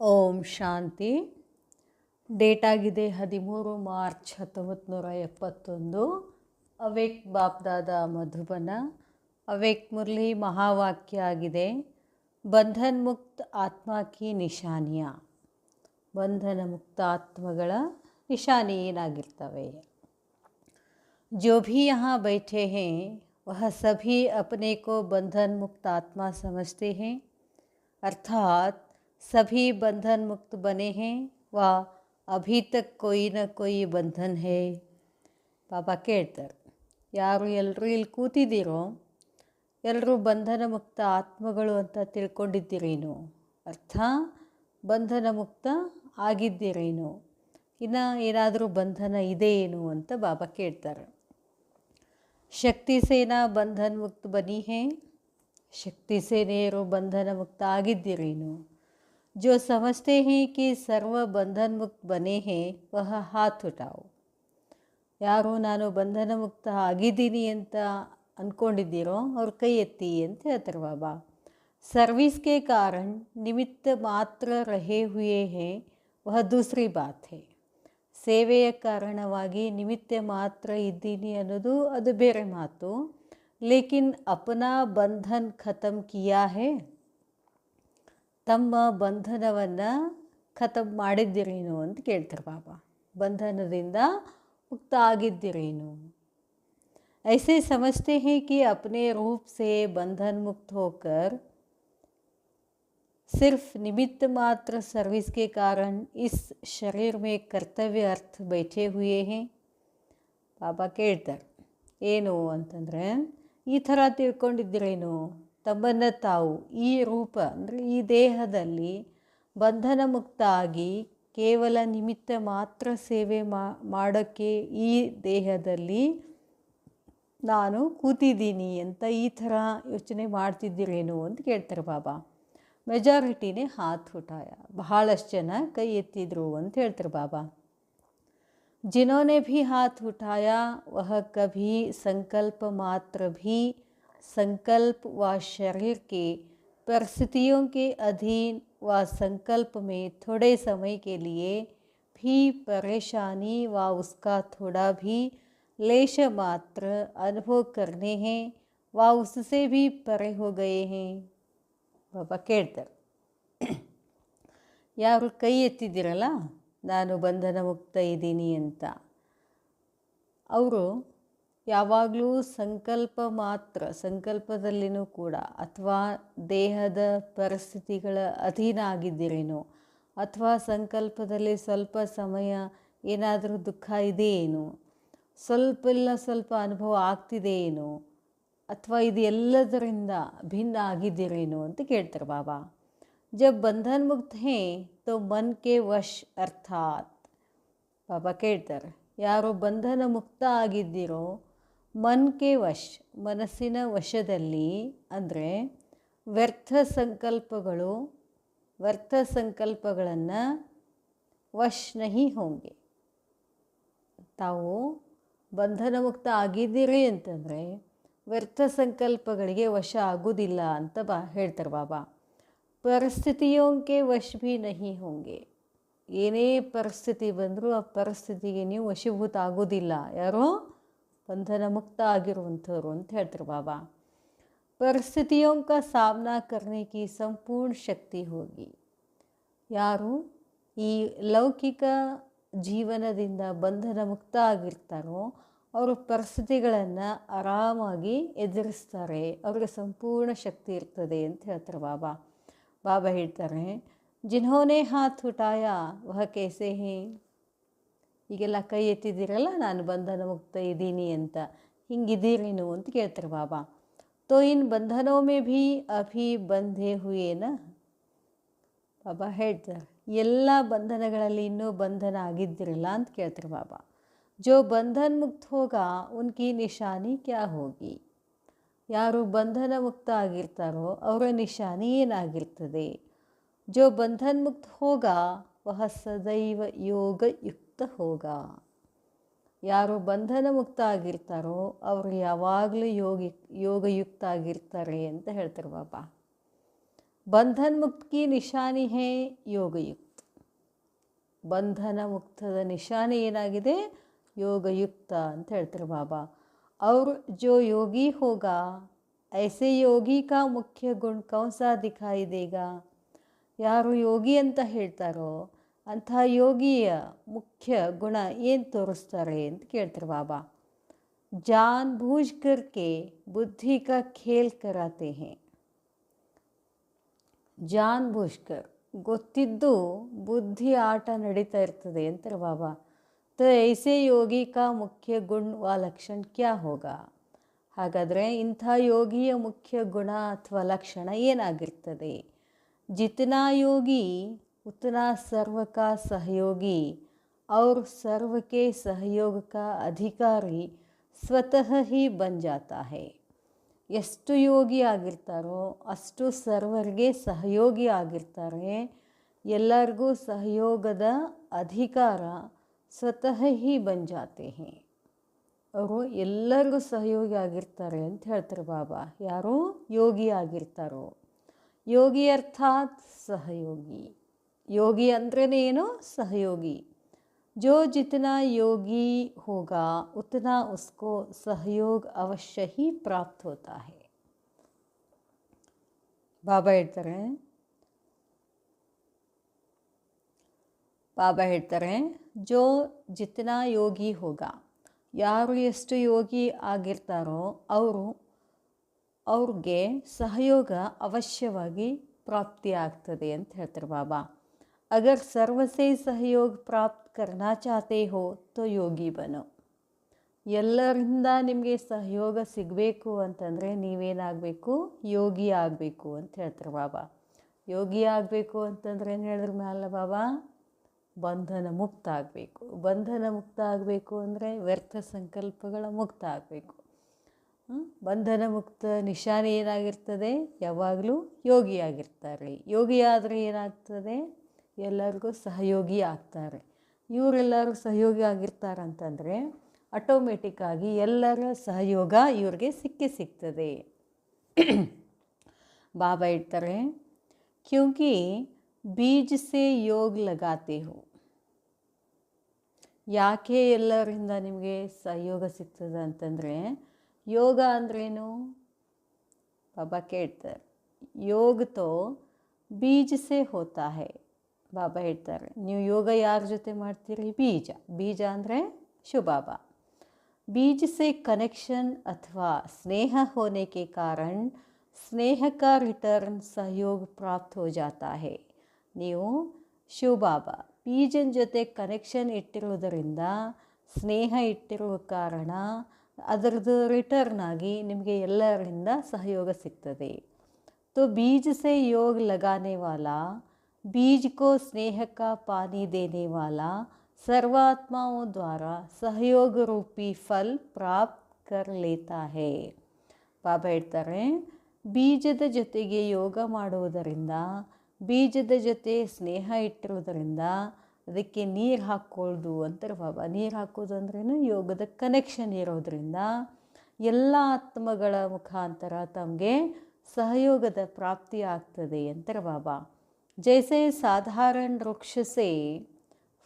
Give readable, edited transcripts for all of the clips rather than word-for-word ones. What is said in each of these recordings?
ಓಂ ಶಾಂತಿ. Date ಆಗಿದೆ 13 March 1971. ಅವೇಕ್ ಬಾಪ್ದಾದ ಮಧುಬನ. ಅವೇಕ್ ಮುರಳಿ ಮಹಾವಾಕ್ಯ ಆಗಿದೆ, ಬಂಧನ್ ಮುಕ್ತ ಆತ್ಮ ಕಿ ನಿಶಾನಿಯ. ಬಂಧನ ಮುಕ್ತ ಆತ್ಮಗಳ ನಿಶಾನಿ ಏನಾಗಿರ್ತವೆ? जो भी यहाँ बैठे हैं वह सभी अपने को बंधन मुक्त आत्मा समझते हैं, अर्थात सभी बंधन मुक्त बने हैं व अभी तक कोई न कोई बंधन है. ಪಾಪ ಕೇಳ್ತಾರೆ, ಯಾರು ಎಲ್ಲರೂ ಇಲ್ಲಿ ಕೂತಿದ್ದೀರೋ ಎಲ್ಲರೂ ಬಂಧನ ಮುಕ್ತ ಆತ್ಮಗಳು ಅಂತ ತಿಳ್ಕೊಂಡಿದ್ದೀರೇನು? ಅರ್ಥ ಬಂಧನ ಮುಕ್ತ ಆಗಿದ್ದೀರೇನು? ಇನ್ನು ಏನಾದರೂ ಬಂಧನ ಇದೆಯೇನು ಅಂತ ಬಾಬಾ ಕೇಳ್ತಾರೆ. ಶಕ್ತಿ ಸೇನಾ ಬಂಧನ ಮುಕ್ತ ಬನಿ ಹೇ, ಶಕ್ತಿ ಸೇನೆಯರು ಬಂಧನ ಮುಕ್ತ ಆಗಿದ್ದೀರೇನು? जो समझते हैं कि सर्व बंधन मुक्त बने हैं वह हाथ उठाओ. ಯಾರು ನಾನು ಬಂಧನ ಮುಕ್ತ ಆಗಿದ್ದೀನಿ ಅಂತ ಅಂದ್ಕೊಂಡಿದ್ದೀರೋ ಅವ್ರ ಕೈ ಎತ್ತಿ ಅಂತ ಹೇಳ್ತಾರೆ ಬಾಬಾ. सर्विस के कारण निमित्त मात्र रहे हुए हैं वह दूसरी बात है. ಸೇವೆಯ ಕಾರಣವಾಗಿ ನಿಮಿತ್ತ ಮಾತ್ರ ಇದ್ದೀನಿ ಅನ್ನೋದು ಅದು ಬೇರೆ ಮಾತು. ಲೇಕಿನ್ ಅಪನಾ ಬಂಧನ್ ಖತಮ್ ಕಿಯಾ ಹೇ, ತಮ್ಮ ಬಂಧನವನ್ನು ಖತಮ್ ಮಾಡಿದ್ದೀರೇನು ಅಂತ ಕೇಳ್ತಾರೆ ಬಾಬಾ. ಬಂಧನದಿಂದ ಮುಕ್ತ ಆಗಿದ್ದೀರೇನು? ऐसे समझते हैं कि अपने रूप से बंधन मुक्त होकर सिर्फ निमित्त मात्र सर्विस के कारण इस शरीर में कर्तव्य अर्थ बैठे हुए हैं. ಬಾಬಾ ಕೇಳ್ತಾರೆ, ಏನು ಅಂತಂದರೆ ಈ ಥರ ತಿಳ್ಕೊಂಡಿದ್ದೀರೇನು? ತಮ್ಮನ್ನು ತಾವು ಈ ರೂಪ ಅಂದರೆ ಈ ದೇಹದಲ್ಲಿ ಬಂಧನ ಮುಕ್ತ ಆಗಿ ಕೇವಲ ನಿಮಿತ್ತ ಮಾತ್ರ ಸೇವೆ ಮಾಡೋಕ್ಕೆ ಈ ದೇಹದಲ್ಲಿ ನಾನು ಕೂತಿದ್ದೀನಿ ಅಂತ ಈ ಥರ ಯೋಚನೆ ಮಾಡ್ತಿದ್ದೀರೇನು ಅಂತ ಕೇಳ್ತಾರೆ ಬಾಬಾ. ಮೆಜಾರಿಟಿನೇ ಹಾತ್ ಉಠಾಯ, ಬಹಳಷ್ಟು ಜನ ಕೈ ಎತ್ತಿದ್ರು ಅಂತ ಹೇಳ್ತಾರೆ ಬಾಬಾ. जिन्होंने भी हाथ उठाया वह कभी संकल्प मात्र भी संकल्प व शरीर के परिस्थितियों के अधीन व संकल्प में थोड़े समय के लिए भी परेशानी व उसका थोड़ा भी लेश मात्र अनुभव करने हैं व उससे भी परे हो गए हैं. ಬಾಬಾ ಕೇಳ್ತಾರೆ, ಯಾರು ಕೈ ಎತ್ತಿದ್ದೀರಲ್ಲ ನಾನು ಬಂಧನ ಮುಕ್ತ ಇದ್ದೀನಿ ಅಂತ, ಅವರು ಯಾವಾಗಲೂ ಸಂಕಲ್ಪ ಮಾತ್ರ, ಸಂಕಲ್ಪದಲ್ಲಿನೂ ಕೂಡ ಅಥವಾ ದೇಹದ ಪರಿಸ್ಥಿತಿಗಳ ಅಧೀನ ಆಗಿದ್ದೀರೇನೋ, ಅಥವಾ ಸಂಕಲ್ಪದಲ್ಲಿ ಸ್ವಲ್ಪ ಸಮಯ ಏನಾದರೂ ದುಃಖ ಇದೆಯೇನು, ಸ್ವಲ್ಪ ಅನುಭವ ಆಗ್ತಿದೆಯೇನು, ಅಥವಾ ಇದು ಎಲ್ಲದರಿಂದ ಭಿನ್ನ ಆಗಿದ್ದೀರೇನು ಅಂತ ಕೇಳ್ತಾರೆ ಬಾಬಾ. जब बंधन मुक्त हैं तो मन के वश अर्थात, ಬಾಬಾ ಕೇಳ್ತಾರೆ, ಯಾರು ಬಂಧನ ಮುಕ್ತ ಆಗಿದ್ದೀರೋ ಮನ್ ಕೆ ವಶ್, ಮನಸ್ಸಿನ ವಶದಲ್ಲಿ ಅಂದರೆ ವ್ಯರ್ಥ ಸಂಕಲ್ಪಗಳನ್ನು ವಶ್ ನಹಿ ಹೋಂಗೆ. ತಾವು ಬಂಧನ ಮುಕ್ತ ಆಗಿದ್ದೀರಿ ಅಂತಂದರೆ ವ್ಯರ್ಥ ಸಂಕಲ್ಪಗಳಿಗೆ ವಶ ಆಗೋದಿಲ್ಲ ಅಂತ ಹೇಳ್ತಾರೆ ಬಾಬಾ. ಪರಿಸ್ಥಿತಿಯೋಂಕೆ ವಶ್ ಭೀ ನಹಿ ಹೋಂಗೆ, ಏನೇ ಪರಿಸ್ಥಿತಿ ಬಂದರೂ ಆ ಪರಿಸ್ಥಿತಿಗೆ ನೀವು ವಶೀಭೂತ ಆಗೋದಿಲ್ಲ, ಯಾರೋ ಬಂಧನ ಮುಕ್ತ ಆಗಿರುವಂಥವ್ರು ಅಂತ ಹೇಳ್ತಾರೆ ಬಾಬಾ. ಪರಿಸ್ಥಿತಿಯೋಂ ಕಾ ಸಾಮನಾ ಕರ್ನೆ ಕಿ ಸಂಪೂರ್ಣ ಶಕ್ತಿ ಹೋಗಿ, ಯಾರು ಈ ಲೌಕಿಕ ಜೀವನದಿಂದ ಬಂಧನ ಮುಕ್ತ ಆಗಿರ್ತಾರೋ ಅವರು ಪರಿಸ್ಥಿತಿಗಳನ್ನು ಆರಾಮಾಗಿ ಎದುರಿಸ್ತಾರೆ, ಅವ್ರಿಗೆ ಸಂಪೂರ್ಣ ಶಕ್ತಿ ಇರ್ತದೆ ಅಂತ ಹೇಳ್ತಾರೆ ಬಾಬಾ. ಬಾಬಾ ಹೇಳ್ತಾರೆ, ಜಿನ್ಹೋನೆ ಹಾತ್ ಉಠಾಯ ವಹ ಕೇಸೆ ಹೇ, ಈಗೆಲ್ಲ ಕೈ ಎತ್ತಿದ್ದೀರಲ್ಲ ನಾನು ಬಂಧನ ಮುಕ್ತ ಇದ್ದೀನಿ ಅಂತ, ಹಿಂಗಿದ್ದೀರೇನು ಅಂತ ಕೇಳ್ತಾರೆ ಬಾಬಾ. ತೋ ಇನ್ ಬಂಧನೋ ಮೇ ಭೀ ಅಭಿ ಬಂಧೆ ಹುಯೇನ, ಬಾಬಾ ಹೇಳ್ತಾರೆ ಎಲ್ಲ ಬಂಧನಗಳಲ್ಲಿ ಇನ್ನೂ ಬಂಧನ ಆಗಿದ್ದಿರಲ್ಲ ಅಂತ ಕೇಳ್ತಾರೆ ಬಾಬಾ. ಜೋ ಬಂಧನ್ ಮುಕ್ತ ಹೋಗ ಉನ್ಕಿ ನಿಶಾನಿ ಕ್ಯಾ ಹೋಗಿ, ಯಾರು ಬಂಧನ ಮುಕ್ತ ಆಗಿರ್ತಾರೋ ಅವರ ನಿಶಾನಿ ಏನಾಗಿರ್ತದೆ? ಜೋ ಬಂಧನ್ ಮುಕ್ತ ಹೋಗ ವಹ ಸದೈವ ಯೋಗ ಯುಕ್ತ ಹೋಗ, ಯಾರು ಬಂಧನ ಮುಕ್ತ ಆಗಿರ್ತಾರೋ ಅವರು ಯಾವಾಗಲೂ ಯೋಗಯುಕ್ತ ಆಗಿರ್ತಾರೆ ಅಂತ ಹೇಳ್ತಾರೆ ಬಾಬಾ. ಬಂಧನ್ ಮುಕ್ತ ಕಿ ನಿಶಾನಿ ಹೇ ಯೋಗಯುಕ್ತ. ಬಂಧನ ಮುಕ್ತದ ನಿಶಾನಿ ಏನಾಗಿದೆ? ಯೋಗಯುಕ್ತ ಅಂತ ಹೇಳ್ತಾರೆ ಬಾಬಾ. और जो योगी होगा ऐसे योगी का मुख्य गुण कौन सा दिखाई देगा? ಯಾರು ಯೋಗಿ ಅಂತ ಹೇಳ್ತಾರೋ ಅಂಥ ಯೋಗಿಯ ಮುಖ್ಯ ಗುಣ ಏನು ತೋರಿಸ್ತಾರೆ ಅಂತ ಕೇಳ್ತಾರೆ ಬಾಬಾ. ಜಾನ್ ಬೂझ करके बुद्धि का खेल कराते हैं. ಜಾನ್ ಬೂझकर ಗೊತ್ತಿದ್ದು ಬುದ್ಧಿ ಆಟ ನಡೀತಾ ಇರ್ತದೆ ಅಂತಾರೆ ಬಾಬಾ. तो ऐसे योगी का मुख्य गुण व लक्षण क्या होगा? ಹಾಗಾದರೆ ಇಂಥ ಯೋಗಿಯ ಮುಖ್ಯ ಗುಣ ಅಥವಾ ಲಕ್ಷಣ ಏನಾಗಿರ್ತದೆ? जितना योगी उतना सर्व का सहयोगी और सर्व के सहयोग का अधिकारी स्वतः ही बन जाता है. ಎಷ್ಟು ಯೋಗಿ ಆಗಿರ್ತಾರೋ ಅಷ್ಟು ಸರ್ವರಿಗೆ ಸಹಯೋಗಿ ಆಗಿರ್ತಾರೆ. ಎಲ್ಲರಿಗೂ ಸಹಯೋಗದ ಅಧಿಕಾರ ಸ್ವತಃ ಹಿ ಬನ್ ಜಾತೆ ಹೇ. ಅವರು ಎಲ್ಲರಿಗೂ ಸಹಯೋಗಿ ಆಗಿರ್ತಾರೆ ಅಂತ ಹೇಳ್ತಾರೆ ಬಾಬಾ. ಯಾರು ಯೋಗಿ ಆಗಿರ್ತಾರೋ. ಯೋಗಿ ಅರ್ಥಾತ್ ಸಹಯೋಗಿ. ಯೋಗಿ ಅಂದ್ರೇ ಏನು? ಸಹಯೋಗಿ. जो जितना योगी होगा उतना उसको सहयोग अवश्य ही प्राप्त होता है. ಬಾಬಾ ಹೇಳ್ತಾರೆ ಜೋ ಜಿತನಾ ಯೋಗಿ ಹೋಗ, ಯಾರು ಎಷ್ಟು ಯೋಗಿ ಆಗಿರ್ತಾರೋ ಅವ್ರಿಗೆ ಸಹಯೋಗ ಅವಶ್ಯವಾಗಿ ಪ್ರಾಪ್ತಿಯಾಗ್ತದೆ ಅಂತ ಹೇಳ್ತಾರೆ ಬಾಬಾ. अगर सर्व से सहयोग प्राप्त करना चाहते हो तो ಯೋಗಿ ಬನೋ. ಎಲ್ಲರಿಂದ ನಿಮಗೆ ಸಹಯೋಗ ಸಿಗಬೇಕು ಅಂತಂದರೆ ನೀವೇನಾಗಬೇಕು? ಯೋಗಿ ಆಗಬೇಕು ಅಂತ ಹೇಳ್ತಾರೆ ಬಾಬಾ. ಯೋಗಿ ಆಗಬೇಕು ಅಂತಂದರೆ ಏನು ಹೇಳಿದ್ರು ಮ್ಯಾಲ ಬಾಬಾ? ಬಂಧನ ಮುಕ್ತ ಆಗಬೇಕು. ಬಂಧನ ಮುಕ್ತ ಆಗಬೇಕು ಅಂದರೆ ವ್ಯರ್ಥ ಸಂಕಲ್ಪಗಳ ಮುಕ್ತ ಆಗಬೇಕು. ಬಂಧನ ಮುಕ್ತ ನಿಶಾನೆ ಏನಾಗಿರ್ತದೆ? ಯಾವಾಗಲೂ ಯೋಗಿ ಆಗಿರ್ತಾರೆ. ಯೋಗಿ ಆದರೆ ಏನಾಗ್ತದೆ? ಎಲ್ಲರಿಗೂ ಸಹಯೋಗಿ ಆಗ್ತಾರೆ. ಇವರೆಲ್ಲರೂ ಸಹಯೋಗಿ ಆಗಿರ್ತಾರಂತಂದರೆ ಆಟೋಮೆಟಿಕ್ಕಾಗಿ ಎಲ್ಲರ ಸಹಯೋಗ ಇವ್ರಿಗೆ ಸಿಗ್ತದೆ. ಬಾಬಾ ಹೇಳ್ತಾರೆ ಕ್ಯೂಂಕಿ ಬೀಜ ಸೇ ಯೋಗ ಲಗಾತೆ ಹೋ. ಯಾಕೆ ಎಲ್ಲರಿಂದ ನಿಮಗೆ ಸಹಯೋಗ ಸಿಗ್ತದೆ ಅಂತಂದರೆ, ಯೋಗ ಅಂದ್ರೇನು? ಬಾಬಾ ಕೇಳ್ತಾರೆ ಯೋಗ ತೋ ಬೀಜ ಸೇ ಹೋತಾ ಹೈ. ಬಾಬಾ ಹೇಳ್ತಾರೆ ನೀವು ಯೋಗ ಯಾರ ಜೊತೆ ಮಾಡ್ತೀರಿ? ಬೀಜ ಅಂದರೆ ಶಿವಬಾಬಾ. बीज से कनेक्शन अथवा स्नेह होने के कारण स्नेह का रिटर्न सहयोग प्राप्त हो जाता है. ನೀವು ಶಿವಬಾಬಾ ಬೀಜನ ಜೊತೆ ಕನೆಕ್ಷನ್ ಇಟ್ಟಿರೋದರಿಂದ, ಸ್ನೇಹ ಇಟ್ಟಿರುವ ಕಾರಣ ಅದರದ್ದು ರಿಟರ್ನ್ ಆಗಿ ನಿಮಗೆ ಎಲ್ಲರಿಂದ ಸಹಯೋಗ ಸಿಗ್ತದೆ. तो बीज से योग लगाने वाला, बीज को स्नेह का पानी देने वाला सर्वात्माओं द्वारा सहयोग रूपी फल प्राप्त कर लेता है. ಬಾಬಾ ಹೇಳ್ತಾರೆ ಬೀಜದ ಜೊತೆಗೆ ಯೋಗ ಮಾಡುವುದರಿಂದ, ಬೀಜದ ಜೊತೆ ಸ್ನೇಹ ಇಟ್ಟಿರೋದರಿಂದ ಅದಕ್ಕೆ ನೀರು ಹಾಕ್ಕೊಳ್ಳೋದು ಅಂತಾರೆ ಬಾಬಾ. ನೀರು ಹಾಕೋದು ಅಂದ್ರೇನು? ಯೋಗದ ಕನೆಕ್ಷನ್ ಇರೋದರಿಂದ ಎಲ್ಲ ಆತ್ಮಗಳ ಮುಖಾಂತರ ತಮಗೆ सहयोग प्राप्ति ಆಗ್ತದೆ ಅಂತಾರೆ ಬಾಬಾ. जैसे साधारण वृक्ष से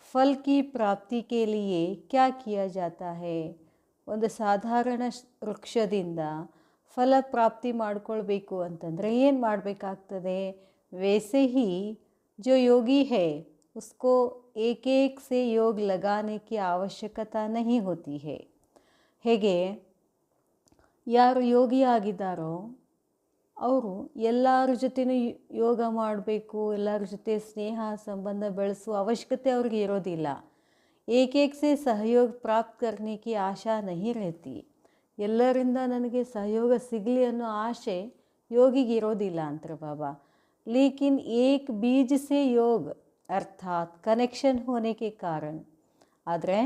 फल की प्राप्ति के लिए क्या किया जाता है? ಒಂದು ಸಾಧಾರಣ ವೃಕ್ಷದಿಂದ ಫಲ ಪ್ರಾಪ್ತಿ ಮಾಡ್ಕೊಳ್ಬೇಕು ಅಂತಂದರೆ ಏನು ಮಾಡಬೇಕಾಗ್ತದೆ? वैसे ही जो योगी है उसको एक एक से योग लगाने की आवश्यकता नहीं होती है. ಹೇಗೆ ಯಾರು ಯೋಗಿ ಆಗಿದ್ದಾರೋ ಅವರು ಎಲ್ಲರ ಜೊತೆನೂ ಯೋಗ ಮಾಡಬೇಕು, ಎಲ್ಲರ ಜೊತೆ ಸ್ನೇಹ ಸಂಬಂಧ ಬೆಳೆಸುವ ಅವಶ್ಯಕತೆ ಅವ್ರಿಗೆ ಇರೋದಿಲ್ಲ. ಏಕೇಕ ಸೇ ಸಹಯೋಗ ಪ್ರಾಪ್ತ ಕರ್ನೆ ಕಿ ಆಶಾ ನಹಿ रहती. ಎಲ್ಲರಿಂದ ನನಗೆ ಸಹಯೋಗ ಸಿಗಲಿ ಅನ್ನೋ ಆಶೆ ಯೋಗಿಗೆ ಇರೋದಿಲ್ಲ ಅಂತಾರೆ ಬಾಬಾ. ಲೇಕಿನ್ ಏಕ್ ಬೀಜ ಸೇ ಯೋಗ ಅರ್ಥಾತ್ ಕನೆಕ್ಷನ್ ಹೋನೆ ಕೆ ಕಾರಣ. ಆದರೆ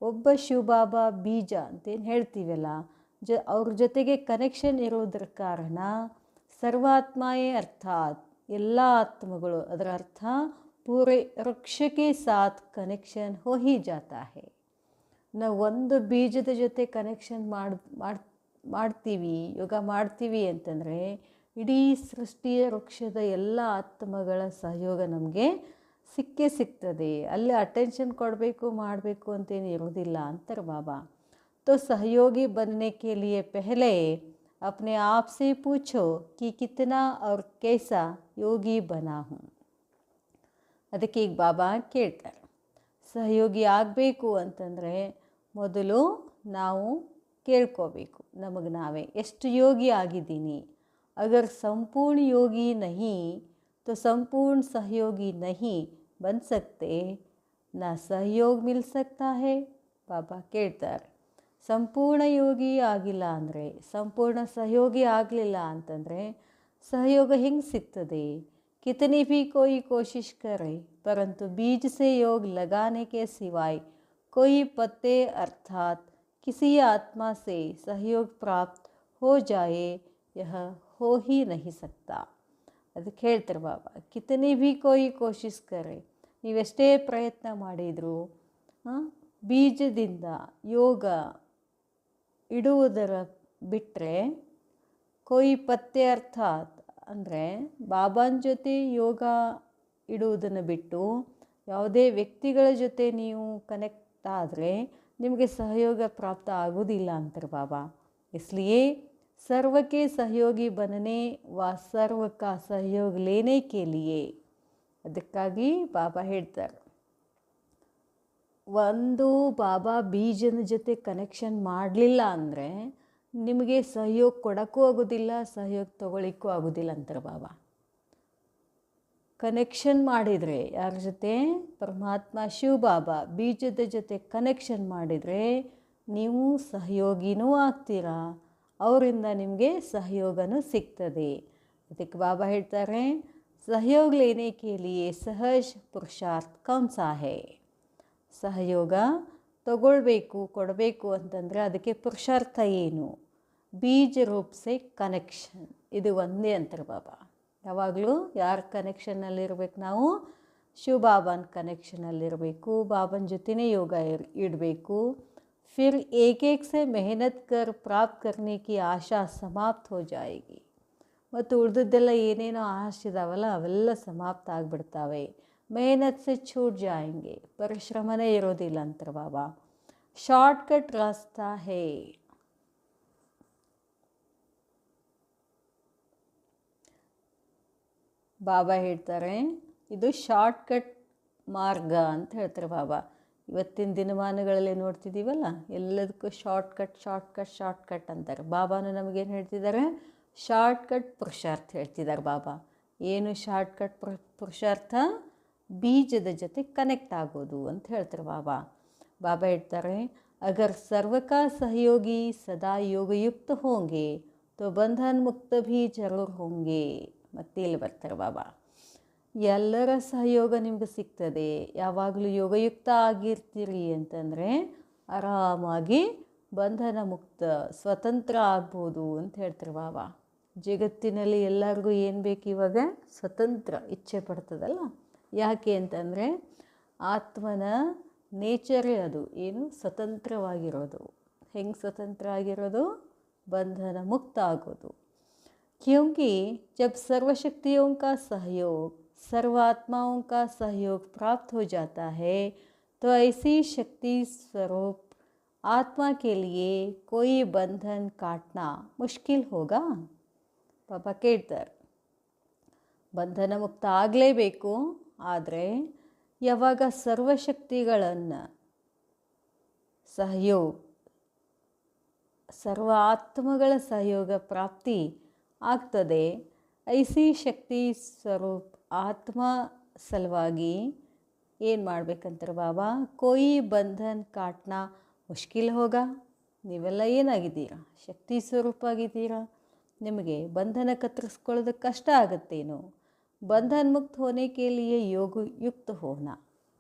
ಒಬ್ಬ ಶಿವಬಾಬಾ ಬೀಜ ಅಂತೇನು ಹೇಳ್ತೀವಲ್ಲ, ಅವ್ರ ಜೊತೆಗೆ ಕನೆಕ್ಷನ್ ಇರೋದ್ರ ಕಾರಣ ಸರ್ವಾತ್ಮಾಯೇ ಅರ್ಥಾತ್ ಎಲ್ಲ ಆತ್ಮಗಳು, ಅದರ ಅರ್ಥ ಪೂರೇ ವೃಕ್ಷಕ್ಕೆ ಸಾಥ್ ಕನೆಕ್ಷನ್ ಹೋ ಹಿ ಜಾತಾ ಹೈ. ನಾವು ಒಂದು ಬೀಜದ ಜೊತೆ ಕನೆಕ್ಷನ್ ಮಾಡ್ತೀವಿ, ಯೋಗ ಮಾಡ್ತೀವಿ ಅಂತಂದರೆ ಇಡೀ ಸೃಷ್ಟಿಯ ವೃಕ್ಷದ ಎಲ್ಲ ಆತ್ಮಗಳ ಸಹಯೋಗ ನಮಗೆ ಸಿಕ್ಕೇ ಸಿಗ್ತದೆ. ಅಲ್ಲಿ ಅಟೆನ್ಷನ್ ಕೊಡಬೇಕು ಮಾಡಬೇಕು ಅಂತೇನು ಇರೋದಿಲ್ಲ ಅಂತಾರೆ ಬಾಬಾ. तो सहयोगी बनने के लिए पहले अपने आप से पूछो कि कितना और कैसा योगी बना हूँ. ಅದಕ್ಕೆ ಈಗ ಬಾಬಾ ಕೇಳ್ತಾರೆ, ಸಹಯೋಗಿ ಆಗಬೇಕು ಅಂತಂದರೆ ಮೊದಲು ನಾವು ಕೇಳ್ಕೋಬೇಕು ನಮಗೆ ನಾವೇ ಎಷ್ಟು ಯೋಗಿ ಆಗಿದ್ದೀನಿ. ಅಗರ್ ಸಂಪೂರ್ಣ ಯೋಗಿ ನಹಿ तो संपूर्ण सहयोगी नहीं बन सकते, ना सहयोग मिल सकता है. ಬಾಬಾ ಕೇಳ್ತಾರೆ, ಸಂಪೂರ್ಣ ಯೋಗಿ ಆಗಿಲ್ಲ ಅಂದರೆ, ಸಂಪೂರ್ಣ ಸಹಯೋಗಿ ಆಗಲಿಲ್ಲ ಅಂತಂದರೆ ಸಹಯೋಗ ಹೆಂಗೆ ಸಿಗ್ತದೆ. कितनी भी कोई कोशिश करे परंतु बीज से योग लगाने के सिवाय कोई पत्ते अर्थात किसी आत्मा से सहयोग प्राप्त हो जाए यह हो ही नहीं सकता. ಅದಕ್ಕೆ ಹೇಳ್ತಾರೆ ಬಾಬಾ, ಕಿತನಿ ಭೀ ಕೋಯಿ ಕೋಶಿಶ್ ಕರೆ, ನೀವೆಷ್ಟೇ ಪ್ರಯತ್ನ ಮಾಡಿದರೂ ಬೀಜದಿಂದ ಯೋಗ ಇಡುವುದರ ಬಿಟ್ಟರೆ ಕೋಯಿ ಪತ್ತೆ ಅರ್ಥಾತ್ ಅಂದರೆ ಬಾಬಾನ ಜೊತೆ ಯೋಗ ಇಡುವುದನ್ನು ಬಿಟ್ಟು ಯಾವುದೇ ವ್ಯಕ್ತಿಗಳ ಜೊತೆ ನೀವು ಕನೆಕ್ಟ್ ಆದರೆ ನಿಮಗೆ ಸಹಯೋಗ ಪ್ರಾಪ್ತ ಆಗೋದಿಲ್ಲ ಅಂತಾರೆ ಬಾಬಾ. इसलिए सर्व के सहयोगी बनने व सर्व का सहयोग लेने के लिए, ಅದಕ್ಕಾಗಿ ಬಾಬಾ ಹೇಳ್ತಾರೆ, ಒಂದು ಬಾಬಾ ಬೀಜನ ಜೊತೆ ಕನೆಕ್ಷನ್ ಮಾಡಲಿಲ್ಲ ಅಂದರೆ ನಿಮಗೆ ಸಹಯೋಗ ಕೊಡೋಕ್ಕೂ ಆಗೋದಿಲ್ಲ, ಸಹಯೋಗ ತಗೊಳ್ಳಿಕ್ಕೂ ಆಗೋದಿಲ್ಲ ಅಂತಾರೆ ಬಾಬಾ. ಕನೆಕ್ಷನ್ ಮಾಡಿದರೆ ಯಾರ ಜೊತೆ, ಪರಮಾತ್ಮ ಶಿವ ಬಾಬಾ ಬೀಜದ ಜೊತೆ ಕನೆಕ್ಷನ್ ಮಾಡಿದರೆ ನೀವು ಸಹಯೋಗಿನೂ ಆಗ್ತೀರಾ, ಅವರಿಂದ ನಿಮಗೆ ಸಹಯೋಗನೂ ಸಿಗ್ತದೆ. ಅದಕ್ಕೆ ಬಾಬಾ ಹೇಳ್ತಾರೆ, ಸಹಯೋಗ ಲೇನೆ ಕೆ ಲಿಯೇ ಸಹಜ ಪುರುಷಾರ್ಥ ಕೌನ್ ಸಾ ಹೈ. ಸಹಯೋಗ ತಗೊಳ್ಬೇಕು ಕೊಡಬೇಕು ಅಂತಂದರೆ ಅದಕ್ಕೆ ಪುರುಷಾರ್ಥ ಏನು, ಬೀಜ ರೂಪ ಸೆ ಕನೆಕ್ಷನ್, ಇದು ಒಂದೇ ಅಂತಾರೆ ಬಾಬಾ. ಯಾವಾಗಲೂ ಯಾರ ಕನೆಕ್ಷನ್ನಲ್ಲಿರ್ಬೇಕು ನಾವು, ಶಿವ ಬಾಬಾನ ಕನೆಕ್ಷನಲ್ಲಿರಬೇಕು, ಬಾಬನ ಜೊತೆನೇ ಯೋಗ ಇಡಬೇಕು. फिर एक एक से मेहनत कर प्राप्त करने की आशा समाप्त हो जाएगी. ಮತ್ತು ಉಳಿದದ್ದೆಲ್ಲ ಏನೇನೋ ಆಸೆ ಇದಾವಲ್ಲ ಅವೆಲ್ಲ ಸಮಾಪ್ತ ಆಗಿಬಿಡ್ತಾವೆ. मेहनत से छूट जाएंगे, ಪರಿಶ್ರಮನೇ ಇರೋದಿಲ್ಲ ಅಂತಾರೆ ಬಾಬಾ. ಶಾರ್ಟ್ಕಟ್ ರಾಸ್ತಾ ಹೇ. ಬಾಬಾ ಹೇಳ್ತಾರೆ ಇದು ಶಾರ್ಟ್ಕಟ್ ಮಾರ್ಗ ಅಂತ ಹೇಳ್ತಾರೆ ಬಾಬಾ. ಇವತ್ತಿನ ದಿನಮಾನಗಳಲ್ಲಿ ನೋಡ್ತಿದ್ದೀವಲ್ಲ ಎಲ್ಲದಕ್ಕೂ ಶಾರ್ಟ್ಕಟ್ ಅಂತಾರೆ. ಬಾಬಾನು ನಮಗೇನು ಹೇಳ್ತಿದ್ದಾರೆ, ಶಾರ್ಟ್ಕಟ್ ಪುರುಷಾರ್ಥ ಹೇಳ್ತಿದ್ದಾರೆ ಬಾಬಾ. ಏನು ಶಾರ್ಟ್ಕಟ್ ಪುರುಷಾರ್ಥ, ಬೀಜದ ಜೊತೆ ಕನೆಕ್ಟ್ ಆಗೋದು ಅಂತ ಹೇಳ್ತಾರೆ ಬಾಬಾ. ಬಾಬಾ ಹೇಳ್ತಾರೆ, ಅಗರ್ ಸರ್ವಕಾ ಸಹಯೋಗಿ ಸದಾ ಯೋಗಯುಕ್ತ ಹೋಂಗೆ ತೋ ಬಂಧನ್ ಮುಕ್ತ ಭೀ ಜರೂರ್ ಹೋಂಗೆ. ಮತ್ತೆ ಇಲ್ಲಿ ಬರ್ತಾರೆ ಬಾಬಾ, ಎಲ್ಲರ ಸಹಯೋಗ ನಿಮ್ಗೆ ಸಿಗ್ತದೆ, ಯಾವಾಗಲೂ ಯೋಗಯುಕ್ತ ಆಗಿರ್ತೀರಿ ಅಂತಂದರೆ ಆರಾಮಾಗಿ ಬಂಧನ ಮುಕ್ತ ಸ್ವತಂತ್ರ ಆಗ್ಬೋದು ಅಂತ ಹೇಳ್ತಾರೆ ಬಾಬಾ. ಜಗತ್ತಿನಲ್ಲಿ ಎಲ್ಲರಿಗೂ ಏನು ಬೇಕು ಇವಾಗ, ಸ್ವತಂತ್ರ ಇಚ್ಛೆ ಪಡ್ತದಲ್ಲ. ಯಾಕೆ ಅಂತಂದರೆ ಆತ್ಮನ ನೇಚರೇ ಅದು, ಏನು ಸ್ವತಂತ್ರವಾಗಿರೋದು. ಹೆಂಗೆ ಸ್ವತಂತ್ರ ಆಗಿರೋದು, ಬಂಧನ ಮುಕ್ತ ಆಗೋದು. क्योंकि जब सर्वशक्तियों का सहयोग सर्वात्माओं का सहयोग प्राप्त हो जाता है तो ऐसी शक्ति स्वरूप आत्मा के लिए कोई बंधन काटना मुश्किल होगा. ಪಾಪ ಕೇಳ್ತಾರೆ, ಬಂಧನ ಮುಕ್ತ ಆಗಲೇಬೇಕು. ಆದರೆ ಯಾವಾಗ ಸರ್ವಶಕ್ತಿಗಳನ್ನು ಸಹಯೋಗ, ಸರ್ವ ಆತ್ಮಗಳ ಸಹಯೋಗ ಪ್ರಾಪ್ತಿ ಆಗ್ತದೆ, ಐಸಿ ಶಕ್ತಿ ಸ್ವರೂಪ್ ಆತ್ಮ ಸಲುವಾಗಿ ಏನು ಮಾಡ್ಬೇಕಂತಾರೆ ಬಾಬಾ, ಕೋಯಿ ಬಂಧನ್ ಕಾಟ್ನ ಮುಷ್ಕಿಲ್ ಹೋಗ. ನೀವೆಲ್ಲ ಏನಾಗಿದ್ದೀರಾ, ಶಕ್ತಿ ಸ್ವರೂಪ ಆಗಿದ್ದೀರಾ, ನಿಮಗೆ ಬಂಧನ ಕತ್ತರಿಸ್ಕೊಳ್ಳೋದಕ್ಕೆ ಕಷ್ಟ ಆಗುತ್ತೇನೋ. ಬಂಧನ ಮುಕ್ತ ಹೋನೆ ಕೆ ಲಿಯೇ ಯೋಗಯುಕ್ತ ಹೋನ.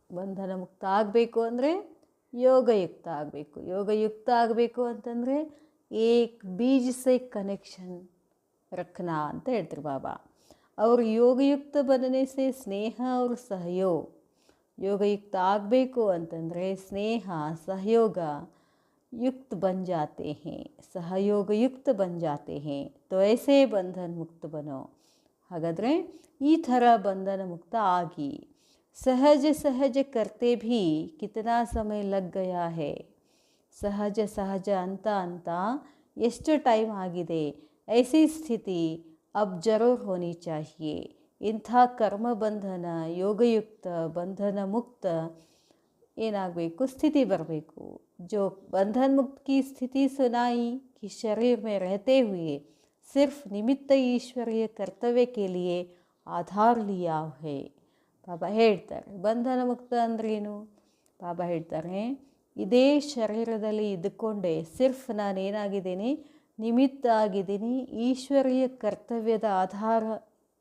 ಬಂಧನ ಮುಕ್ತ ಆಗಬೇಕು ಅಂದರೆ ಯೋಗಯುಕ್ತ ಆಗಬೇಕು. ಯೋಗಯುಕ್ತ ಆಗಬೇಕು ಅಂತಂದರೆ ಏಕ್ ಬೀಜ ಸೆ ಕನೆಕ್ಷನ್ ರಖನಾ ಅಂತ ಹೇಳ್ತಾರೆ ಬಾಬಾ. ಅವರು ಯೋಗಯುಕ್ತ बनने से ಸ್ನೇಹ और ಸಹಯೋಗ, ಯೋಗಯುಕ್ತ ಆಗಬೇಕು ಅಂತಂದರೆ ಸ್ನೇಹ ಸಹಯೋಗ युक्त बन जाते हैं, सहयोग युक्त बन जाते हैं, तो ऐसे बंधन मुक्त बनो. ಹಾಗಾದರೆ ಈ ಥರ ಬಂಧನ ಮುಕ್ತ ಆಗಿ. सहज सहज करते भी कितना समय लग गया है. ಸಹಜ ಸಹಜ ಅಂತ ಅಂತ ಎಷ್ಟು ಟೈಮ್ ಆಗಿದೆ. ऐसी स्थिति अब जरूर होनी चाहिए. ಇಂಥ ಕರ್ಮ ಬಂಧನ ಯೋಗಯುಕ್ತ ಬಂಧನ ಮುಕ್ತ ಏನಾಗಬೇಕು, ಸ್ಥಿತಿ ಬರಬೇಕು. जो बंधन मुक्त की स्थिति सुनाई कि शरीर में रहते हुए सिर्फ निमित्त ईश्वरीय कर्तव्य के लिए आधार लिया है. ಬಾಬಾ ಹೇಳ್ತಾರೆ ಬಂಧನ ಮುಕ್ತ ಅಂದ್ರೇನು. ಬಾಬಾ ಹೇಳ್ತಾರೆ ಇದೇ ಶರೀರದಲ್ಲಿ ಇದ್ದುಕೊಂಡೇ ಸಿರ್ಫ್ ನಾನೇನಾಗಿದ್ದೀನಿ, ನಿಮಿತ್ತ ಆಗಿದ್ದೀನಿ, ಈಶ್ವರೀಯ ಕರ್ತವ್ಯದ ಆಧಾರ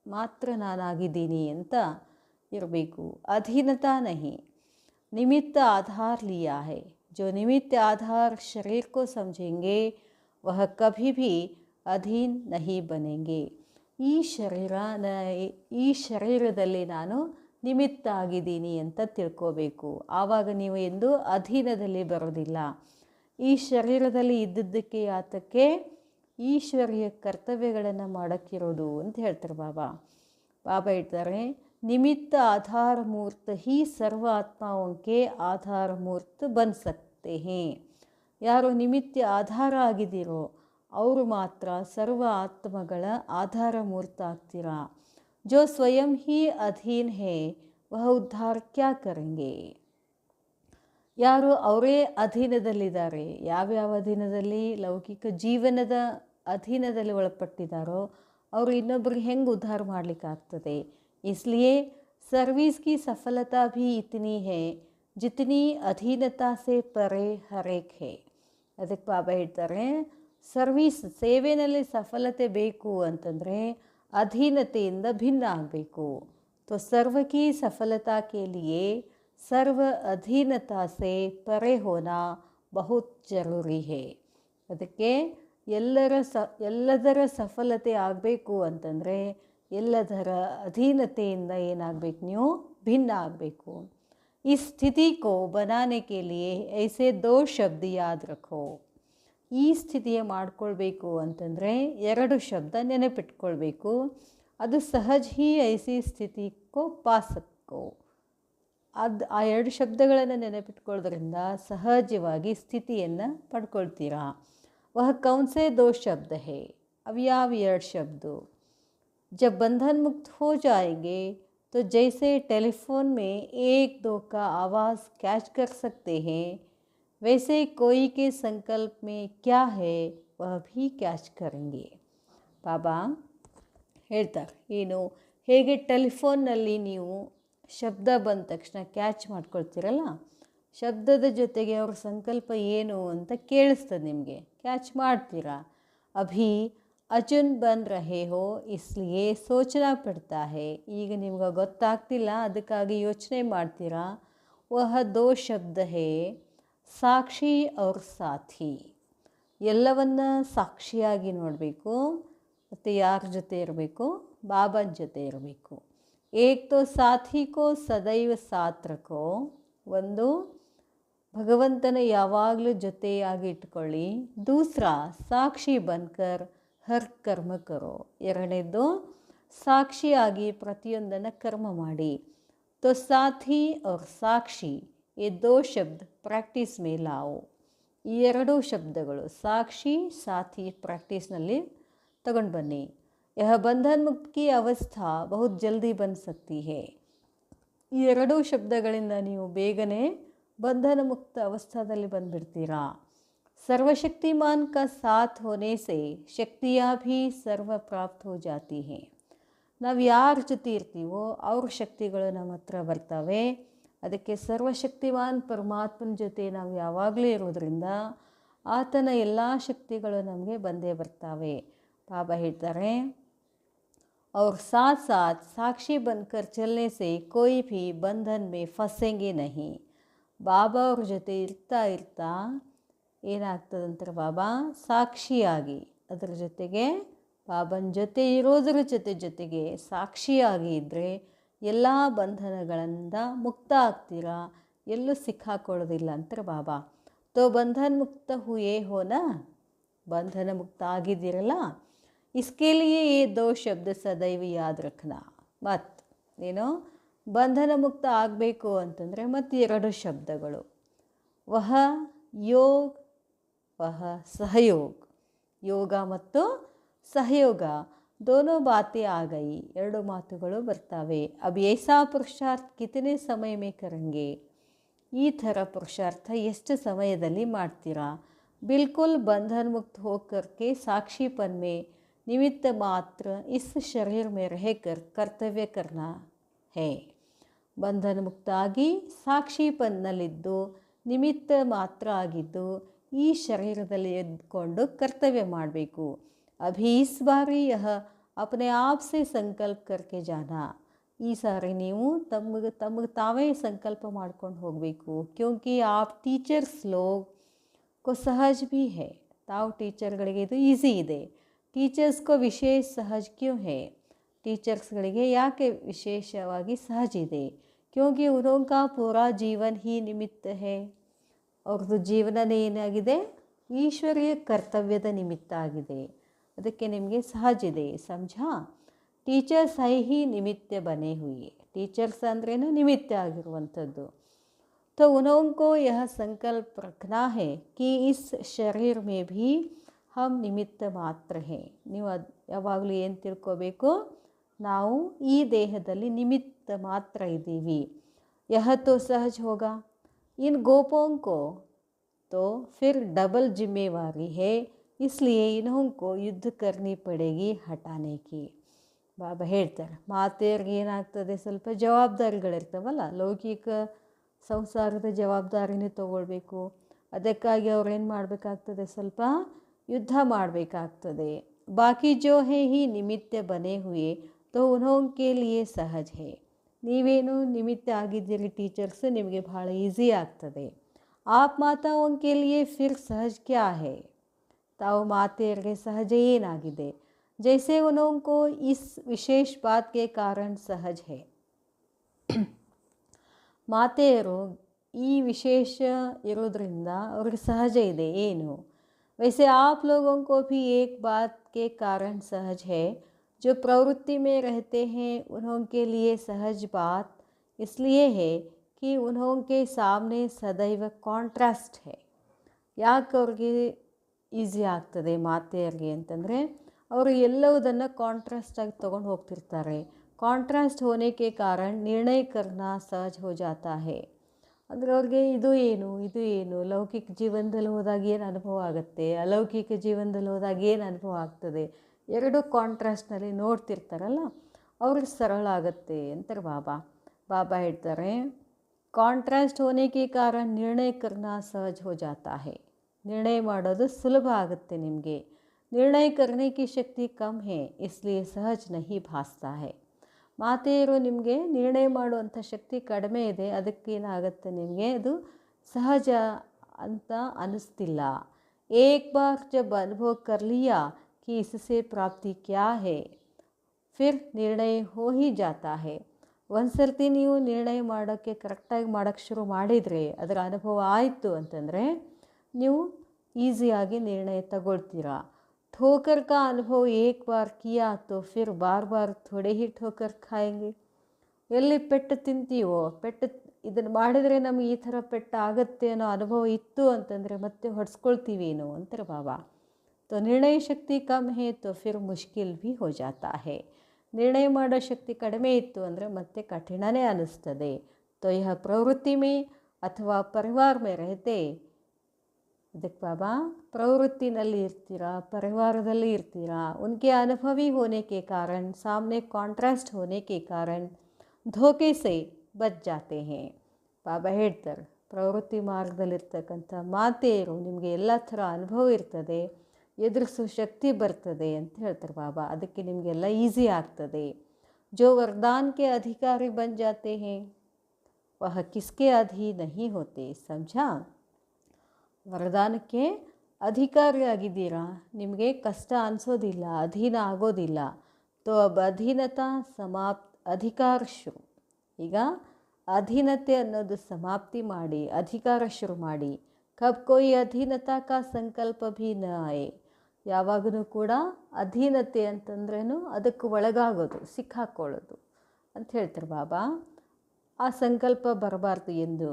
ಮಾತ್ರ ನಾನಾಗಿದ್ದೀನಿ ಅಂತ ಇರಬೇಕು. ಅಧೀನತಾ ನಹಿ, निमित्त आधार लिया है. जो निमित्त आधार शरीर को समझेंगे वह कभी भी अधीन नहीं बनेंगे. ಈ ಶರೀರದಲ್ಲಿ ನಾನು ನಿಮಿತ್ತ ಆಗಿದ್ದೀನಿ ಅಂತ ತಿಳ್ಕೋಬೇಕು. ಆವಾಗ ನೀವು ಎಂದು ಅಧೀನದಲ್ಲಿ ಬರೋದಿಲ್ಲ. ಈ ಶರೀರದಲ್ಲಿ ಇದ್ದದ್ದಕ್ಕೆ ಆತಕ್ಕೆ ಈಶ್ವರೀಯ ಕರ್ತವ್ಯಗಳನ್ನು ಮಾಡೋಕ್ಕಿರೋದು ಅಂತ ಹೇಳ್ತಾರೆ ಬಾಬಾ. ಬಾಬಾ ಹೇಳ್ತಾರೆ निमित्त आधार मूर्त ही सर्व आत्माओं के आधार मूर्त बन सकते हैं. ಯಾರು ನಿಮಿತ್ತ ಆಧಾರ ಆಗಿದ್ದೀರೋ ಅವರು ಮಾತ್ರ ಸರ್ವ ಆತ್ಮಗಳ ಆಧಾರ ಮೂರ್ತ ಆಗ್ತೀರಾ. जो स्वयं ही अधीन है वह उद्धार क्या करेंगे. ಯಾರು ಅವರೇ ಅಧೀನದಲ್ಲಿದ್ದಾರೆ, ಯಾವ್ಯಾವ ಅಧೀನದಲ್ಲಿ, ಲೌಕಿಕ ಜೀವನದ ಅಧೀನದಲ್ಲಿ ಒಳಪಟ್ಟಿದ್ದಾರೋ ಅವರು ಇನ್ನೊಬ್ಬರಿಗೆ ಹೆಂಗೆ ಉದ್ಧಾರ ಮಾಡಲಿಕ್ಕಾಗ್ತದೆ. इसलिए सर्विस की सफलता भी इतनी है जितनी अधीनता से परे हर एक है. ಅದಕ್ಕೆ ಬಾಬಾ ಹೇಳ್ತಾರೆ ಸರ್ವಿಸ್ ಸೇವೆಯಲ್ಲಿ ಸಫಲತೆ ಬೇಕು ಅಂತಂದರೆ ಅಧೀನತೆಯಿಂದ ಭಿನ್ನ ಆಗಬೇಕು. तो सर्व की सफलता के लिए सर्व अधीनता से परे होना बहुत ज़रूरी है. ಅದಕ್ಕೆ ಎಲ್ಲದರ ಸಫಲತೆ ಆಗಬೇಕು ಅಂತಂದರೆ ಎಲ್ಲದರ ಅಧೀನತೆಯಿಂದ ಏನಾಗಬೇಕು, ನೀವು ಭಿನ್ನ ಆಗಬೇಕು. इस स्थिति को बनाने के लिए ऐसे 2 शब्द याद रखो. ಈ ಸ್ಥಿತಿಯ ಮಾಡ್ಕೊಳ್ಬೇಕು ಅಂತಂದರೆ 2 ಶಬ್ದ ನೆನಪಿಟ್ಕೊಳ್ಬೇಕು. ಅದು ಸಹಜ ಹಿ ಐಸಿ ಸ್ಥಿತಿ ಕೋ ಪಾ ಸಕೋ. ಆ 2 ಶಬ್ದಗಳನ್ನು ನೆನಪಿಟ್ಕೊಳ್ಳೋದ್ರಿಂದ ಸಹಜವಾಗಿ ಸ್ಥಿತಿಯನ್ನು ಪಡ್ಕೊಳ್ತೀರಾ. ವಹ ಕೌನ್ ಸೆ 2 ಶಬ್ದ ಹೇ, ಅವ್ಯಾವ 2 ಶಬ್ದ. जब बंधन मुक्त हो जाएंगे तो जैसे टेलीफोन में 1-2 का आवाज़ कैच कर सकते हैं वैसे कोई के संकल्प में क्या है वह भी कैच करेंगे. ಬಾಬಾ ಹೇಳ್ತಾರೆ ಏನು, ಹೇಗೆ ಟೆಲಿಫೋನ್ನಲ್ಲಿ ನೀವು ಶಬ್ದ ಬಂದ ತಕ್ಷಣ ಕ್ಯಾಚ್ ಮಾಡ್ಕೊಳ್ತೀರಲ್ಲ, ಶಬ್ದದ ಜೊತೆಗೆ ಅವ್ರ ಸಂಕಲ್ಪ ಏನು ಅಂತ ಕೇಳಿಸ್ತದೆ, ನಿಮಗೆ ಕ್ಯಾಚ್ ಮಾಡ್ತೀರಾ. ಅಭಿ ಅಚುನ್ ಬನ್ ರಹೆ ಹೋ ಇಸ್ಲಿಯೇ ಸೋಚನಾ ಪಡ್ತಾ ಹೇ. ಈಗ ನಿಮ್ಗೆ ಗೊತ್ತಾಗ್ತಿಲ್ಲ, ಅದಕ್ಕಾಗಿ ಯೋಚನೆ ಮಾಡ್ತೀರಾ. ವಹ 2 ಶಬ್ದ ಹೇ ಸಾಕ್ಷಿ ಅವ್ರ ಸಾಥಿ. ಎಲ್ಲವನ್ನ ಸಾಕ್ಷಿಯಾಗಿ ನೋಡಬೇಕು. ಮತ್ತು ಯಾರ ಜೊತೆ ಇರಬೇಕು, ಬಾಬನ ಜೊತೆ ಇರಬೇಕು. ಏಕ್ ತೋ ಸಾಥಿ ಕೋ ಸದೈವ ಸಾಥ್ ರಖೋ. ಒಂದು ಭಗವಂತನ ಯಾವಾಗಲೂ ಜೊತೆಯಾಗಿ ಇಟ್ಕೊಳ್ಳಿ. ದೂಸರಾ ಸಾಕ್ಷಿ ಬನ್ಕರ್ ಹರ್ ಕರ್ಮ ಕರೋ. ಎರಡನೇದು ಸಾಕ್ಷಿಯಾಗಿ ಪ್ರತಿಯೊಂದನ್ನು ಕರ್ಮ ಮಾಡಿ. तो साथी और साक्षी ये 2 शब्द प्रैक्टिस में लाओ. ಈ 2 ಶಬ್ದಗಳು ಸಾಕ್ಷಿ ಸಾಥಿ ಪ್ರಾಕ್ಟೀಸ್ನಲ್ಲಿ ತಗೊಂಡು ಬನ್ನಿ. यह बंधन मुक्त की अवस्था बहुत जल्दी बन सकती है. ಈ 2 ಶಬ್ದಗಳಿಂದ ನೀವು ಬೇಗನೆ ಬಂಧನ ಮುಕ್ತ ಅವಸ್ಥಾದಲ್ಲಿ ಬಂದುಬಿಡ್ತೀರಾ. सर्वशक्तिमान का साथ होने से शक्तियाँ भी सर्व प्राप्त हो जाती हैं. ನಾವು ಯಾರ ಜೊತೆ ಇರ್ತೀವೋ ಅವ್ರ ಶಕ್ತಿಗಳು ನಮ್ಮ ಹತ್ರ ಬರ್ತವೆ. ಅದಕ್ಕೆ ಸರ್ವಶಕ್ತಿಮಾನ್ ಪರಮಾತ್ಮನ ಜೊತೆ ನಾವು ಯಾವಾಗಲೂ ಇರೋದ್ರಿಂದ ಆತನ ಎಲ್ಲ ಶಕ್ತಿಗಳು ನಮಗೆ ಬಂದೇ ಬರ್ತವೆ. ಬಾಬಾ ಹೇಳ್ತಾರೆ और साथ साथ साक्षी बनकर चलने से कोई भी बंधन में फंसेंगे नहीं. ಬಾಬಾ ಅವ್ರ ಜೊತೆ ಇರ್ತಾ ಇರ್ತಾ ಏನಾಗ್ತದಂತಾರೆ ಬಾಬಾ, ಸಾಕ್ಷಿಯಾಗಿ ಅದರ ಜೊತೆಗೆ ಬಾಬನ ಜೊತೆ ಇರೋದರ ಜೊತೆಗೆ ಸಾಕ್ಷಿಯಾಗಿ ಇದ್ದರೆ ಎಲ್ಲ ಬಂಧನಗಳಿಂದ ಮುಕ್ತ ಆಗ್ತೀರಾ, ಎಲ್ಲೂ ಸಿಕ್ಕಾಕೊಳ್ಳೋದಿಲ್ಲ ಅಂತಾರೆ ಬಾಬಾ. तो बंधन मुक्त हुए हो ना, बंधन मुक्त ಆಗಿದ್ದೀರಲ್ಲ, इसके लिए ये 2 ಶಬ್ದ ಸದೈವ ಯಾದ್ ರಖನಾ. ಮತ್ತು ಏನು ಬಂಧನ ಮುಕ್ತ ಆಗಬೇಕು ಅಂತಂದರೆ ಮತ್ತು 2 ಶಬ್ದಗಳು, ವಹ ಯೋಗ, ವಹ ಸಹಯೋಗ. ಯೋಗ ಮತ್ತು ಸಹಯೋಗ दोनों बातें आ गई, 2 ಮಾತುಗಳು ಬರ್ತವೆ. अब ऐसा पुरुषार्थ कितने समय में करेंगे, ಈ ಥರ ಪುರುಷಾರ್ಥ ಎಷ್ಟು ಸಮಯದಲ್ಲಿ ಮಾಡ್ತೀರಾ. बिल्कुल बंधन मुक्त होकर के साक्षीपन में निमित्त मात्र इस शरीर में रहकर कर्तव्य करना है. ಬಂಧನ ಮುಕ್ತ ಆಗಿ ಸಾಕ್ಷೀಪನ್ನಲ್ಲಿದ್ದು ನಿಮಿತ್ತ ಮಾತ್ರ ಆಗಿದ್ದು ಈ ಶರೀರದಲ್ಲಿ ಎದ್ಕೊಂಡು ಕರ್ತವ್ಯ ಮಾಡಬೇಕು. ಅಭಿ ಇಸ್ ಬಾರಿ ಯಹ ಅಪನೆ ಆಪ್ ಸೆ ಸಂಕಲ್ಪ ಕರ್ಕೆ ಜಾನಾ, ಈ ಸಾರಿ ನೀವು ತಮಗೆ ತಾವೇ ಸಂಕಲ್ಪ ಮಾಡ್ಕೊಂಡು ಹೋಗಬೇಕು. ಕ್ಯೋಂಕಿ ಆಪ್ ಟೀಚರ್ಸ್ ಲೋಗ್ ಕೋ ಸಹಜ್ ಭಿ ಹೈ, ತಾವು ಟೀಚರ್ಗಳಿಗೆ ಇದು ಈಸಿ ಇದೆ. ಟೀಚರ್ಸ್ಕೋ ವಿಶೇಷ ಸಹಜ್ ಕ್ಯೂ ಹೈ, ಟೀಚರ್ಸ್ಗಳಿಗೆ ಯಾಕೆ ವಿಶೇಷವಾಗಿ ಸಹಜ ಇದೆ. ಕ್ಯೋಂಕಿ ಉನೋಂಕಾ ಪೂರಾ ಜೀವನ್ ಹಿ ನಿಮಿತ್ತ ಹೈ, ಅವ್ರದ್ದು ಜೀವನನೇ ಏನಾಗಿದೆ, ಈಶ್ವರೀಯ ಕರ್ತವ್ಯದ ನಿಮಿತ್ತ ಆಗಿದೆ. ಅದಕ್ಕೆ ನಿಮಗೆ ಸಹಜ ಇದೆ. ಸಮझा. ಟೀಚರ್ಸ್ ಹಿ ನಿಮಿತ್ತ ಬನೆ ಹುಯಿ, ಟೀಚರ್ಸ್ ಅಂದ್ರೇನು ನಿಮಿತ್ತ ಆಗಿರುವಂಥದ್ದು. तो उनको यह संकल्प रखना है कि इस शरीर में भी हम निमित्त मात्र हैं. ನೀವು ಯಾವಾಗಲೂ ಏನು ತಿಳ್ಕೋಬೇಕು, ನಾವು ಈ ದೇಹದಲ್ಲಿ ನಿಮಿತ್ತ ಮಾತ್ರ ಇದ್ದೀವಿ. यह तो सहज होगा. इन गोपों को तो फिर डबल जिम्मेवारी है, इसलिए इन्होंको युद्ध करनी पड़ेगी हटाने की. ಬಾಬಾ ಹೇಳ್ತಾರೆ, ಮಾತೆಯರ್ಗೆ ಏನಾಗ್ತದೆ, ಸ್ವಲ್ಪ ಜವಾಬ್ದಾರಿಗಳಿರ್ತವಲ್ಲ, ಲೌಕಿಕ ಸಂಸಾರದ ಜವಾಬ್ದಾರಿನೇ ತಗೊಳ್ಬೇಕು. ಅದಕ್ಕಾಗಿ ಅವ್ರೇನು ಮಾಡಬೇಕಾಗ್ತದೆ, ಸ್ವಲ್ಪ ಯುದ್ಧ ಮಾಡಬೇಕಾಗ್ತದೆ. ಬಾಕಿ ಜೋ ಹೇ ಹಿ ನಿಮಿತ್ತ ಬನೆ ಹುಯೆ ತೋ ಉನ್ಹೋಂಕೆ ಲಿಯೇ ಸಹಜ್ ಹೇ. ನೀವೇನು ನಿಮಿತ್ತ ಆಗಿದ್ದೀರಿ ಟೀಚರ್ಸ್, ನಿಮಗೆ ಭಾಳ ಈಸಿ ಆಗ್ತದೆ. ಆಪ್ ಮಾತಾओंके लिए फिर सहज क्या है, ತಾವು ಮಾತೆಯರಿಗೆ ಸಹಜ ಏನಾಗಿದೆ. जैसे उनको इस विशेष बात के कारण सहज है. ಮಾತೆಯರು ಈ ವಿಶೇಷ ಇರೋದ್ರಿಂದ ಅವ್ರಿಗೆ ಸಹಜ ಇದೆ ಏನು. वैसे आप लोगों को भी एक बात के कारण सहज है, जो प्रवृत्ति में रहते हैं उनके लिए सहज बात इसलिए है कि उनके सामने सदैव ಕಾಂಟ್ರಾಸ್ಟ್ है. ಯಾಕೆ ಅವ್ರಿಗೆ ಈಸಿ ಆಗ್ತದೆ ಮಾತೆಯರಿಗೆ ಅಂತಂದರೆ, ಅವರು ಎಲ್ಲವುದನ್ನು ಕಾಂಟ್ರಾಸ್ಟಾಗಿ ತೊಗೊಂಡು ಹೋಗ್ತಿರ್ತಾರೆ. ಕಾಂಟ್ರಾಸ್ಟ್ ಹೋನೆ ಕೆ ಕಾರಣ ನಿರ್ಣಯ ಕರ್ನಾ ಸಹಜ ಹೋ ಜಾತಾ ಹೇ. ಅಂದರೆ ಅವ್ರಿಗೆ ಇದು ಏನು ಲೌಕಿಕ ಜೀವನದಲ್ಲಿ ಹೋದಾಗ ಏನು ಅನುಭವ ಆಗುತ್ತೆ, ಅಲೌಕಿಕ ಜೀವನದಲ್ಲಿ ಹೋದಾಗ ಏನು ಅನುಭವ ಆಗ್ತದೆ, ಎರಡು ಕಾಂಟ್ರಾಸ್ಟ್ನಲ್ಲಿ ನೋಡ್ತಿರ್ತಾರಲ್ಲ, ಅವ್ರಿಗೆ ಸರಳ ಆಗುತ್ತೆ ಅಂತಾರೆ ಬಾಬಾ ಹೇಳ್ತಾರೆ. ಕಾಂಟ್ರಾಸ್ಟ್ ಹೋನೆ ಕೆ ಕಾರಣ ನಿರ್ಣಯ ಕರ್ನಾ ಸಹಜ ಹೋ ಜಾತಾ ಹೇ. ನಿರ್ಣಯ ಮಾಡೋದು ಸುಲಭ ಆಗುತ್ತೆ ನಿಮಗೆ. ನಿರ್ಣಯ ಕರ್ನೆ ಕಿ ಶಕ್ತಿ ಕಮ್ ಹೇ, ಇಸ್ಲಿಯೇ ಸಹಜ ನಹಿ ಭಾಸ್ತಾ ಹೇ. ಮಾತೆಯರು ನಿಮಗೆ ನಿರ್ಣಯ ಮಾಡುವಂಥ ಶಕ್ತಿ ಕಡಿಮೆ ಇದೆ, ಅದಕ್ಕೇನಾಗುತ್ತೆ ನಿಮಗೆ ಅದು ಸಹಜ ಅಂತ ಅನ್ನಿಸ್ತಿಲ್ಲ. ಏಕ್ ಬಾರ್ ಜಬ್ ಅನುಭವ ಕರ್ ಲಿಯಾ ಕಿ ಇಸ್ಸೆ ಪ್ರಾಪ್ತಿ ಕ್ಯಾ ಹೇ ಫಿರ್ ನಿರ್ಣಯ ಹೋ ಹಿ ಜಾತಾ ಹೇ. ಒಂದು ಸರ್ತಿ ನೀವು ನಿರ್ಣಯ ಮಾಡೋಕ್ಕೆ ಕರೆಕ್ಟಾಗಿ ಮಾಡೋಕ್ಕೆ ಶುರು ಮಾಡಿದರೆ, ಅದರ ಅನುಭವ ಆಯಿತು ಅಂತಂದರೆ ನೀವು ಈಸಿಯಾಗಿ ನಿರ್ಣಯ ತಗೊಳ್ತೀರಾ. ठोकर का अनुभव एक बार किया तो फिर बार बार थोड़े ही ठोकर खाएंगे. ಎಲ್ಲಿ ಪೆಟ್ಟು ತಿಂತೀವೋ, ಇದನ್ನು ಮಾಡಿದರೆ ನಮಗೆ ಈ ಥರ ಪೆಟ್ಟು ಆಗುತ್ತೆ ಅನ್ನೋ ಅನುಭವ ಇತ್ತು ಅಂತಂದರೆ ಮತ್ತೆ ಹೊಡೆಸ್ಕೊಳ್ತೀವೇನೋ ಅಂತಾರೆ ಬಾಬಾ. तो निर्णय शक्ति कम है तो फिर मुश्किल भी हो जाता है. ನಿರ್ಣಯ ಮಾಡೋ ಶಕ್ತಿ ಕಡಿಮೆ ಇತ್ತು ಅಂದರೆ ಮತ್ತೆ ಕಠಿಣನೇ ಅನ್ನಿಸ್ತದೆ. तो यह प्रवृत्ति में अथवा परिवार में रहते, ಅದಕ್ಕೆ ಬಾಬಾ ಪ್ರವೃತ್ತಿನಲ್ಲಿ ಇರ್ತೀರಾ, ಪರಿವಾರದಲ್ಲಿ ಇರ್ತೀರಾ, ಉನಕೆ ಅನುಭವಿ ಹೋನೆ ಕೆ ಕಾರಣ ಸಾಮನೆ ಕಾಂಟ್ರಾಸ್ಟ್ ಹೋನೆ ಕೆ ಕಾರಣ ಧೋಕೆ ಸೆ ಬಚ್ ಜಾತೆ ಹೇ. ಬಾಬಾ ಹೇಳ್ತಾರೆ, ಪ್ರವೃತ್ತಿ ಮಾರ್ಗದಲ್ಲಿರ್ತಕ್ಕಂಥ ಮಾತೆಯರು ನಿಮಗೆ ಎಲ್ಲ ಥರ ಅನುಭವ ಇರ್ತದೆ, ಎದುರಿಸೋ ಶಕ್ತಿ ಬರ್ತದೆ ಅಂತ ಹೇಳ್ತಾರೆ ಬಾಬಾ. ಅದಕ್ಕೆ ನಿಮಗೆಲ್ಲ ಈಸಿ ಆಗ್ತದೆ. ಜೋ ವರದಾನ್ ಕೆ ಅಧಿಕಾರಿ ಬನ್ ಜಾತೆ ಹೇ ವಹ ಕಿಸ್ಕೆ ಅಧೀನ್ ನಹಿ ಹೋತೆ. ಸಮझा. ವರದಾನಕ್ಕೆ ಅಧಿಕಾರಿಯಾಗಿದ್ದೀರಾ, ನಿಮಗೆ ಕಷ್ಟ ಅನಿಸೋದಿಲ್ಲ, ಅಧೀನ ಆಗೋದಿಲ್ಲ. ತೋ ಅಬ್ ಅಧೀನತಾ ಸಮಾಪ್ತ ಅಧಿಕಾರ ಶುರು. ಈಗ ಅಧೀನತೆ ಅನ್ನೋದು ಸಮಾಪ್ತಿ ಮಾಡಿ ಅಧಿಕಾರ ಶುರು ಮಾಡಿ. ಕಬ್ ಕೋಯಿ ಅಧೀನತಾ ಕಾ ಸಂಕಲ್ಪ ಭೀ ನ ಆಯೆ. ಯಾವಾಗಲೂ ಕೂಡ ಅಧೀನತೆ ಅಂತಂದ್ರೇನು ಅದಕ್ಕೆ ಒಳಗಾಗೋದು, ಸಿಕ್ಕಾಕೊಳ್ಳೋದು ಅಂತ ಹೇಳ್ತಾರೆ ಬಾಬಾ. ಆ ಸಂಕಲ್ಪ ಬರಬಾರ್ದು ಎಂದು.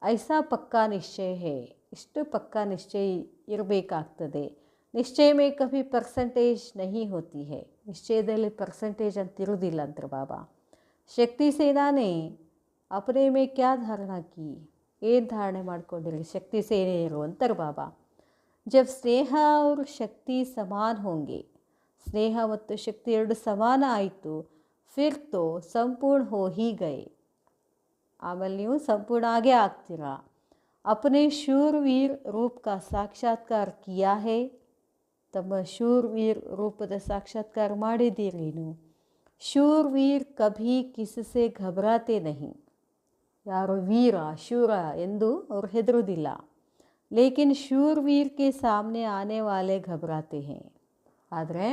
ಐಸಾ ಪಕ್ಕಾ ನಿಶ್ಚಯ ಹೇ, ಇಷ್ಟು ಪಕ್ಕಾ ನಿಶ್ಚಯ ಇರಬೇಕಾಗ್ತದೆ. ನಿಶ್ಚಯ ಮೇ ಕಭಿ ಪರ್ಸೆಂಟೇಜ್ ನಹಿ ಹೋತಿ ಹೇ, ನಿಶ್ಚಯದಲ್ಲಿ ಪರ್ಸೆಂಟೇಜ್ ಅಂತ ಇರೋದಿಲ್ಲ ಅಂತಾರೆ ಬಾಬಾ. ಶಕ್ತಿ ಸೇನಾನೇ ಅಪನೆ ಮೇ ಕ್ಯಾ ಧಾರಣಾ ಕಿ, ಏನು ಧಾರಣೆ ಮಾಡ್ಕೊಂಡಿರಿ ಶಕ್ತಿ ಸೇನೆಯರು ಅಂತಾರೆ ಬಾಬಾ. ಜಬ್ ಸ್ನೇಹ ಅವರು ಶಕ್ತಿ ಸಮಾನ ಹೋಂಗೆ, ಸ್ನೇಹ ಮತ್ತು ಶಕ್ತಿ ಎರಡು ಸಮಾನ ಆಯಿತು. ಫಿರ್ ತೋ ಸಂಪೂರ್ಣ ಹೋ ಹಿ ಗಯೆ, ಆಮೇಲೆ ನೀವು ಸಂಪೂರ್ಣ ಆಗೇ ಆಗ್ತೀರಾ. ಅಪನೆ ಶೂರ್ವೀರ್ ರೂಪ ಕಾ ಸಾಕ್ಷಾತ್ಕಾರ ಕಿಯಾ ಹೇ, ತಮ್ಮ ಶೂರ್ವೀರ್ ರೂಪದ ಸಾಕ್ಷಾತ್ಕಾರ ಮಾಡಿದ್ದೀರೇನು. ಶೂರ್ವೀರ್ ಕಭಿ ಕಿಸಸೆ ಘಬರಾತೆ ನಹಿ, ಯಾರು ವೀರ ಶೂರ ಎಂದು ಅವರು ಹೆದರುವುದಿಲ್ಲ. ಲೇಕಿನ್ ಶೂರ್ವೀರ್ ಕೆ ಸಾಮನೆ ಆನೆ ವಾಲೆ ಘಬರಾತೆ ಹೇ, ಆದರೆ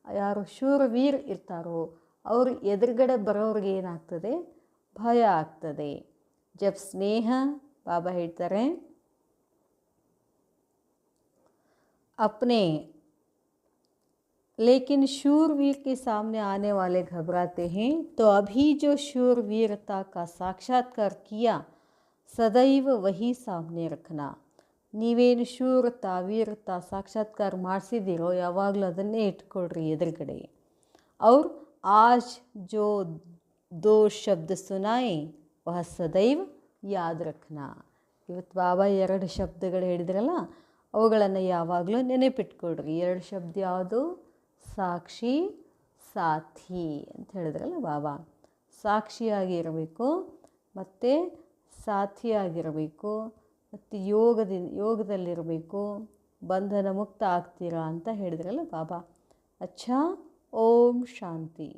ಯಾರು ಶೂರವೀರ್ ಇರ್ತಾರೋ ಅವರು ಎದುರುಗಡೆ ಬರೋರಿಗೆ ಏನಾಗ್ತದೆ, ಭಯ ಆಗ್ತದೆ. ಜಬ್ ಸ್ನೇಹ, ಬಾಬಾ ಹೇಳ್ತಾರೆ अपने, लेकिन शूरवीर के सामने आने वाले घबराते हैं. तो अभी जो शूरवीरता का साक्षात्कार किया सदैव वही सामने रखना. ನೀವೇನು ಶೂರತಾ ವೀರತಾ ಸಾಕ್ಷಾತ್ಕಾರ ಮಾಡಿಸಿದ್ದೀರೋ ಯಾವಾಗಲೂ ಅದನ್ನೇ ಇಟ್ಕೊಳ್ರಿ ಎದುರುಗಡೆ. और आज जो दो शब्द सुनाए वह सदैव याद रखना. ಇವತ್ತು ಬಾಬಾ ಎರಡು ಶಬ್ದಗಳು ಹೇಳಿದ್ರಲ್ಲ ಅವುಗಳನ್ನು ಯಾವಾಗಲೂ ನೆನಪಿಟ್ಕೊಳ್ರಿ. ಎರಡು ಶಬ್ದ ಯಾವುದು, ಸಾಕ್ಷಿ ಸಾಥಿ ಅಂತ ಹೇಳಿದ್ರಲ್ಲ ಬಾಬಾ. ಸಾಕ್ಷಿಯಾಗಿರಬೇಕು ಮತ್ತು ಸಾಥಿಯಾಗಿರಬೇಕು ಮತ್ತು ಯೋಗದಲ್ಲಿರಬೇಕು, ಬಂಧನ ಮುಕ್ತ ಆಗ್ತೀರಾ ಅಂತ ಹೇಳಿದ್ರಲ್ಲ ಬಾಬಾ. ಅಚ್ಚಾ, ಓಂ ಶಾಂತಿ.